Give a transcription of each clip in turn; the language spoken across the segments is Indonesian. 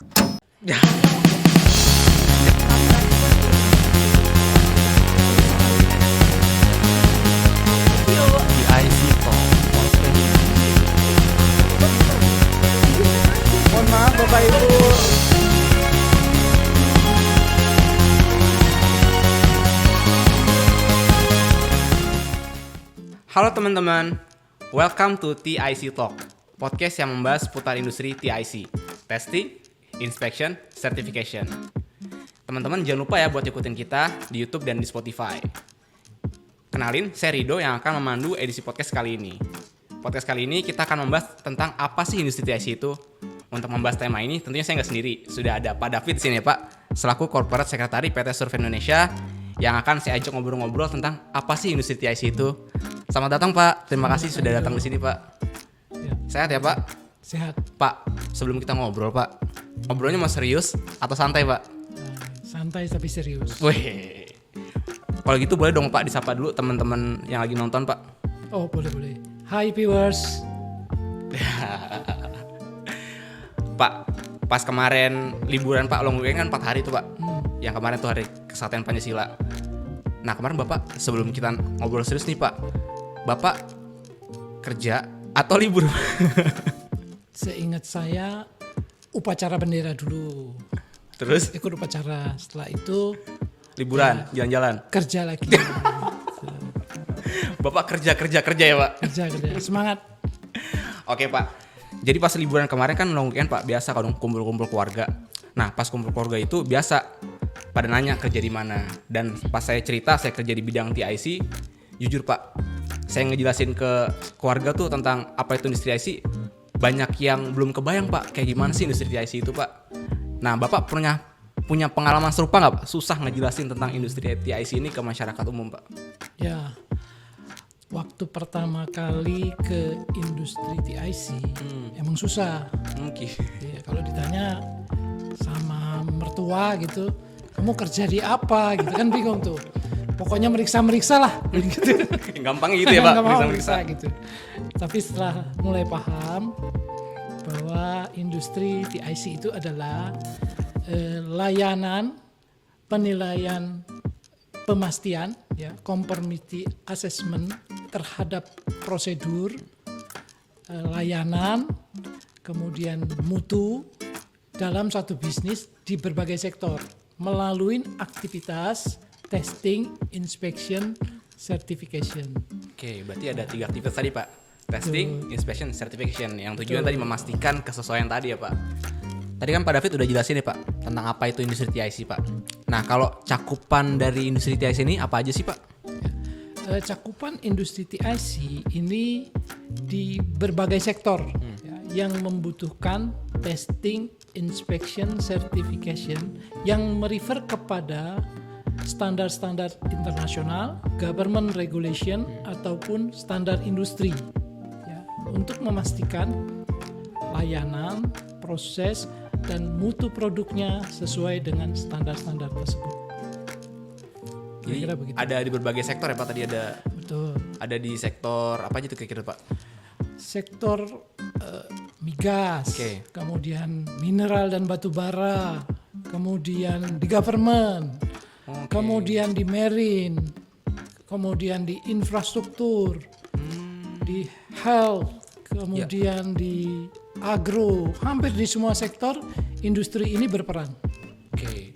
TIC Talk. Mohon maaf Bapak Ibu. Halo teman-teman, welcome to TIC Talk, podcast yang membahas seputar industri TIC, testing, inspection, certification. Teman-teman jangan lupa ya buat ikutin kita di YouTube dan di Spotify. Kenalin, saya Rido yang akan memandu edisi podcast kali ini. Podcast kali ini kita akan membahas tentang apa sih industri TIC itu. Untuk membahas tema ini tentunya saya nggak sendiri, sudah ada Pak David di sini ya Pak, selaku Corporate Secretary PT Survey Indonesia, yang akan saya ajak ngobrol-ngobrol tentang apa sih industri TIC itu. Selamat datang Pak, terima kasih sudah datang di sini Pak. Ya. Sehat ya Pak? Sehat. Pak, sebelum kita ngobrol Pak, ngobrolnya mau serius atau santai Pak? Santai tapi serius. Wih, kalau gitu boleh dong Pak disapa dulu teman-teman yang lagi nonton Pak. Oh boleh. Hai viewers. Pak, pas kemarin liburan Pak, long weekend kan 4 hari tuh Pak. Yang kemarin tuh hari Kesaktian Pancasila. Nah kemarin Bapak, sebelum kita ngobrol serius nih Pak, Bapak kerja atau libur? Seingat saya upacara bendera dulu. Terus Ikut upacara. Setelah itu liburan, jalan-jalan. kerja lagi. Bapak kerja ya Pak? kerja. Semangat. Oke Pak, jadi pas liburan kemarin kan long weekend Pak, biasa kalau kumpul-kumpul keluarga. Nah pas kumpul keluarga itu biasa pada nanya kerja di mana. Dan pas saya cerita saya kerja di bidang TIC, jujur Pak, saya ngejelasin ke keluarga tuh tentang apa itu industri TIC, banyak yang belum kebayang Pak, kayak gimana sih industri TIC itu Pak. Nah Bapak punya pengalaman serupa nggak Pak? Susah ngejelasin tentang industri TIC ini ke masyarakat umum Pak? Ya. Waktu pertama kali ke industri TIC emang susah. Mungkin. Ya, kalau ditanya sama mertua gitu, kamu kerja di apa gitu kan bingung tuh. Pokoknya meriksa lah gitu. Gampang gitu ya Pak, meriksa gitu. Tapi setelah mulai paham bahwa industri TIC itu adalah layanan penilaian pemastian ya, conformity assessment terhadap prosedur layanan, kemudian mutu dalam satu bisnis di berbagai sektor melalui aktivitas testing, inspection, certification. Oke, berarti ada 3 aktivitas tadi Pak. Testing, inspection, certification. Yang tujuan tadi memastikan kesesuaian tadi ya Pak. Tadi kan Pak David udah jelasin ya Pak tentang apa itu industri TIC Pak. Nah kalau cakupan dari industri TIC ini apa aja sih Pak? Cakupan industri TIC ini di berbagai sektor ya, yang membutuhkan testing, inspection, certification yang merefer kepada standar-standar internasional, government regulation ataupun standar industri ya, untuk memastikan layanan, proses dan mutu produknya sesuai dengan standar-standar tersebut. Jadi Kira-kira begitu. ada di berbagai sektor ya Pak, tadi ada. Betul. Ada di sektor apa aja tuh kira-kira Pak? Sektor migas, Oke. kemudian mineral dan batu bara, kemudian di government, kemudian di marine, kemudian di infrastruktur, di health, kemudian di agro, hampir di semua sektor industri ini berperan. Oke.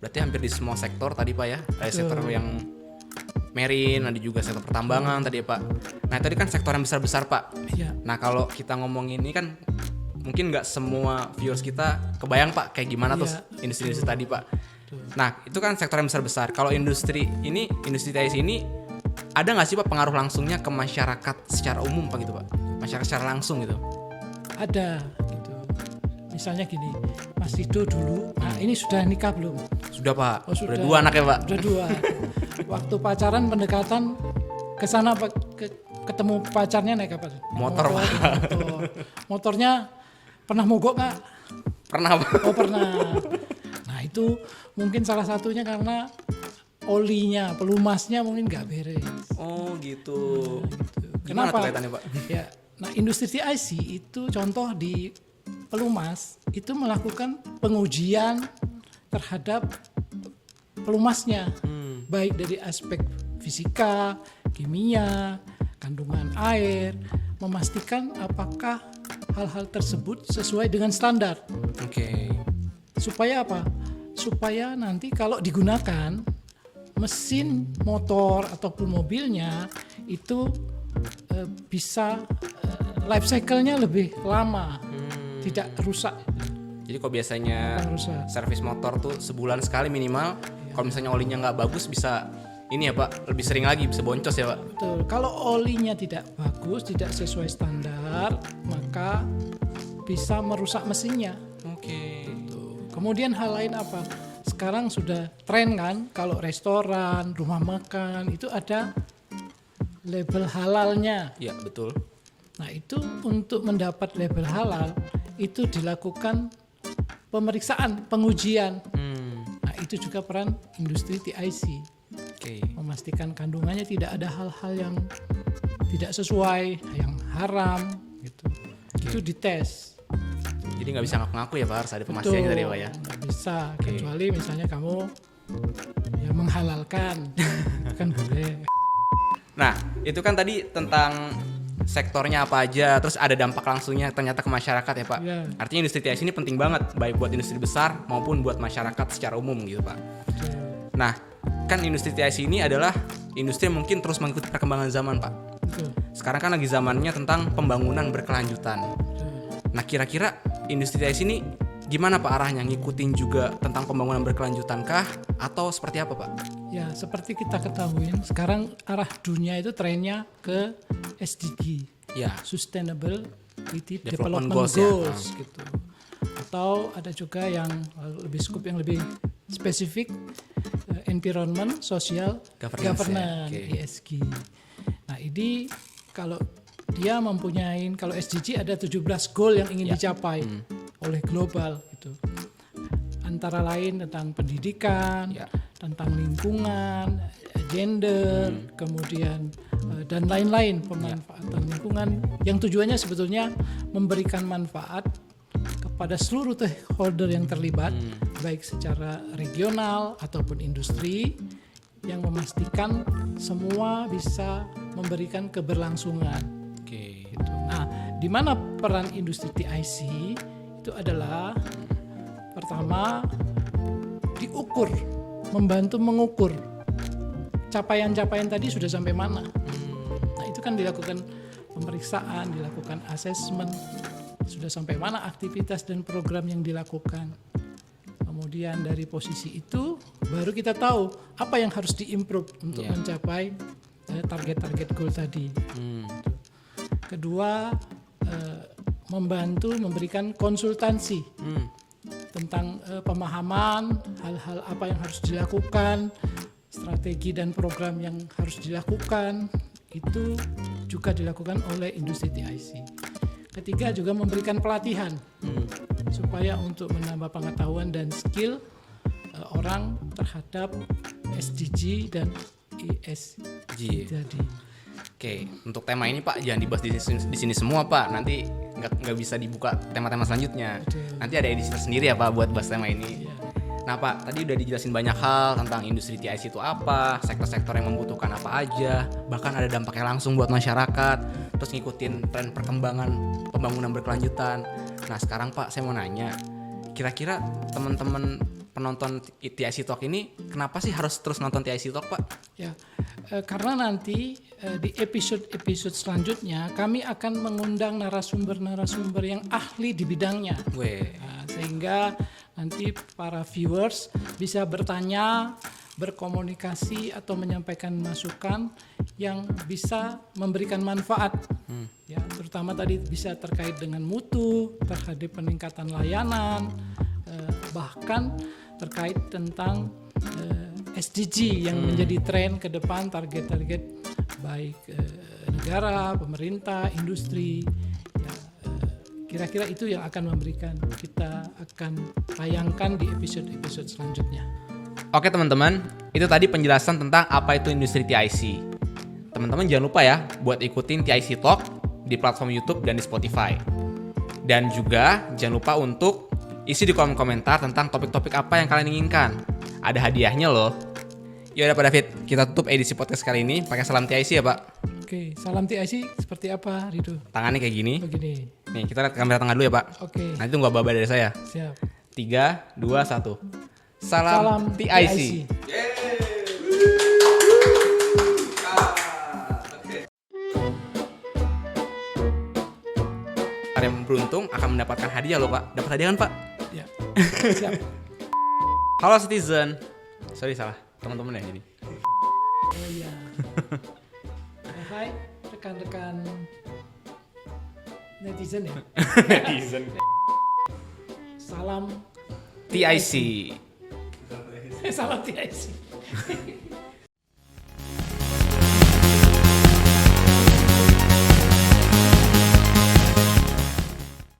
Berarti hampir di semua sektor tadi Pak ya. Ada sektor yang marine, ada juga sektor pertambangan tadi ya Pak. Nah tadi kan sektor yang besar-besar Pak. Ya. Nah kalau kita ngomong ini kan mungkin nggak semua viewers kita kebayang Pak kayak gimana tuh industri-industri tadi Pak. Nah itu kan sektor yang besar-besar. Kalau industri TIC ini ada nggak sih Pak pengaruh langsungnya ke masyarakat secara umum Pak gitu Pak? Masyarakat secara langsung gitu? Ada gitu. Misalnya gini, Mas Rido dulu, nah ini sudah nikah belum? Sudah Pak, Oh, sudah. udah 2 anak ya Pak? Udah 2. Waktu pacaran pendekatan ke sana ketemu pacarnya naik apa? Motor, Pak. Motor. Motornya pernah mogok nggak? Pernah Pak? Oh pernah. Nah itu mungkin salah satunya karena olinya, pelumasnya mungkin nggak beres. Oh gitu. Kenapa? Gimana tuh kaitannya Pak? Ya, nah industri TIC itu contoh di pelumas itu melakukan pengujian terhadap pelumasnya, baik dari aspek fisika, kimia, kandungan air, memastikan apakah hal-hal tersebut sesuai dengan standar. Oke. Supaya apa? Supaya nanti kalau digunakan mesin motor ataupun mobilnya itu bisa life cycle-nya lebih lama, tidak rusak. Jadi kalau biasanya Rusak. servis motor tuh sebulan sekali minimal, kalau misalnya olinya nggak bagus bisa ini ya Pak, lebih sering lagi bisa boncos ya Pak. Betul. Kalau olinya tidak bagus, tidak sesuai standar, maka bisa merusak mesinnya. Oke. Kemudian hal lain apa? Sekarang sudah tren kan, kalau restoran, rumah makan itu ada label halalnya. Ya betul. Nah itu untuk mendapat label halal itu dilakukan pemeriksaan, pengujian. Nah itu juga peran industri TIC. Oke. Memastikan kandungannya tidak ada hal-hal yang tidak sesuai, yang haram gitu. Itu dites. Jadi nggak bisa ngaku-ngaku ya Pak, harus ada pemastiannya tadi Pak ya. Nggak bisa, kecuali misalnya kamu ya menghalalkan, kan boleh. Nah itu kan tadi tentang sektornya apa aja, terus ada dampak langsungnya ternyata ke masyarakat ya Pak. Ya. Artinya industri TIC ini penting banget, baik buat industri besar maupun buat masyarakat secara umum gitu Pak. Nah kan industri TIC ini adalah industri yang mungkin terus mengikuti perkembangan zaman Pak. Betul. Sekarang kan lagi zamannya tentang pembangunan berkelanjutan. Nah kira-kira industri TIC ini gimana Pak arahnya? Ngikutin juga tentang pembangunan berkelanjutan kah? Atau seperti apa Pak? Ya seperti kita ketahui sekarang arah dunia itu trennya ke SDG, Ya. Sustainability Development Development Goals, Goals, ya. gitu. Atau ada juga yang lebih scope yang lebih spesifik, Environment, Social, ya. Governance, Oke. ESG. Nah ini kalau dia mempunyai, kalau SDG ada 17 goal yang ingin dicapai oleh global gitu. Antara lain tentang pendidikan, Ya. tentang lingkungan, gender, kemudian dan lain-lain pemanfaatan lingkungan yang tujuannya sebetulnya memberikan manfaat kepada seluruh stakeholder yang terlibat, baik secara regional ataupun industri, yang memastikan semua bisa memberikan keberlangsungan. Oke. Gitu. Nah, di mana peran industri TIC itu adalah pertama diukur, membantu mengukur capaian-capaian tadi sudah sampai mana. Nah, itu kan dilakukan pemeriksaan, dilakukan assessment, sudah sampai mana aktivitas dan program yang dilakukan. Kemudian dari posisi itu baru kita tahu apa yang harus diimprove untuk mencapai target-target goal tadi. Kedua, membantu memberikan konsultansi tentang pemahaman hal-hal apa yang harus dilakukan, strategi dan program yang harus dilakukan, itu juga dilakukan oleh industri TIC. Ketiga, juga memberikan pelatihan supaya untuk menambah pengetahuan dan skill orang terhadap SDG dan ESG tadi. Oke, untuk tema ini Pak jangan dibahas di sini semua Pak. Nanti nggak bisa dibuka tema-tema selanjutnya. Betul. Nanti ada edisi sendiri ya Pak buat bahas tema ini. Ya. Nah Pak, tadi udah dijelasin banyak hal tentang industri TIC itu apa, sektor-sektor yang membutuhkan apa aja, bahkan ada dampaknya langsung buat masyarakat, terus ngikutin tren perkembangan pembangunan berkelanjutan. Nah sekarang Pak, saya mau nanya, kira-kira teman-teman penonton TIC Talk ini kenapa sih harus terus nonton TIC Talk Pak? Ya, karena nanti di episode selanjutnya kami akan mengundang narasumber yang ahli di bidangnya. Nah, sehingga nanti para viewers bisa bertanya, berkomunikasi atau menyampaikan masukan yang bisa memberikan manfaat. Ya, terutama tadi bisa terkait dengan mutu, terhadap peningkatan layanan, bahkan terkait tentang SDG yang menjadi tren ke depan, target-target baik negara, pemerintah, industri. Ya, kira-kira itu yang akan memberikan, kita akan tayangkan di episode-episode selanjutnya. Oke teman-teman, itu tadi penjelasan tentang apa itu industri TIC. Teman-teman jangan lupa ya buat ikutin TIC Talk di platform YouTube dan di Spotify. Dan juga jangan lupa untuk Isi di kolom komentar tentang topik-topik apa yang kalian inginkan. Ada hadiahnya loh. Yaudah Pak David, kita tutup edisi podcast kali ini pakai salam TIC ya Pak. Oke, salam TIC seperti apa Rido? Tangannya kayak gini. Begini. Nih, kita lihat kamera tengah dulu ya Pak. Oke. Nanti tunggu aba-aba dari saya. Siap. 3, 2, 1. Salam TIC. Yang beruntung akan mendapatkan hadiah loh Pak. Dapat hadiah kan Pak? Ya. Siap. Halo Citizen. Sorry salah, teman-teman ya ini. Oh iya. Hai rekan-rekan netizen ya. Netizen. Salam TIC. Salam TIC.